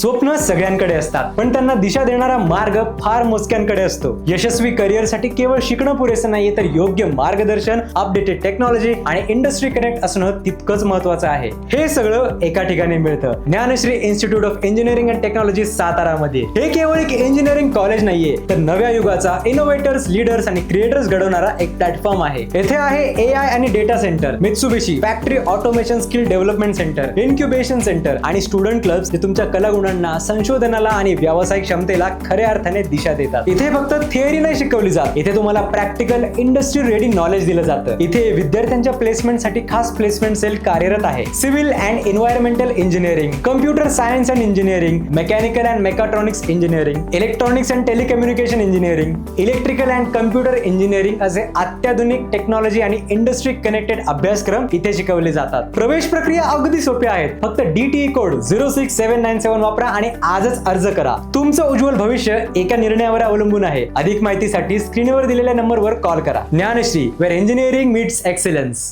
स्वप्न सगळ्यांकडे असतात, पण त्यांना दिशा देणारा मार्ग फार मोजक्यांकडे असतो. यशस्वी करिअरसाठी केवळ शिकणं पुरेसं नाहीये, तर योग्य मार्गदर्शन, अपडेटेड टेक्नॉलॉजी आणि इंडस्ट्री कनेक्ट असणं तितकंच महत्वाचं आहे. हे सगळं एका ठिकाणी मिळतं, Dnyanshree institute of engineering and technology सातारामध्ये. हे केवळ एक इंजिनिअरिंग कॉलेज नाहीये, तर नव्या युगाचा इनोव्हेटर्स, लीडर्स आणि क्रिएटर्स घडवणारा एक प्लॅटफॉर्म आहे. येथे आहे AI आणि data centre, Mitsubishi factory automation skill development centre, incubation centre आणि स्टुडंट क्लब्स, जे तुमच्या कलागुणांना, संशोधनाला आणि व्यावसायिक क्षमतेला खऱ्या अर्थाने दिशा देतात. इथे फक्त थिअरी नाही शिकवली जात, इथे तुम्हाला प्रॅक्टिकल इंडस्ट्री रेडी नॉलेज दिलं जातं. इथे विद्यार्थ्यांच्या प्लेसमेंटसाठी खास प्लेसमेंट सेल कार्यरत आहे. Civil and environmental engineering, computer science and engineering, mechanical and mechatronics engineering, electronics and telecommunication engineering, electrical and computer engineering असे अत्याधुनिक टेक्नॉलॉजी आणि इंडस्ट्री कनेक्टेड अभ्यासक्रम इथे शिकवले जातात. प्रवेश प्रक्रिया अगदी सोपी आहे. फक्त DTE कोड 06797 वापरा आणि आजच अर्ज करा. तुमचं उज्ज्वल भविष्य एका निर्णयावर अवलंबून आहे. अधिक माहितीसाठी स्क्रीनवर दिलेल्या नंबरवर कॉल करा. Gyanshree, wear engineering meats excellence.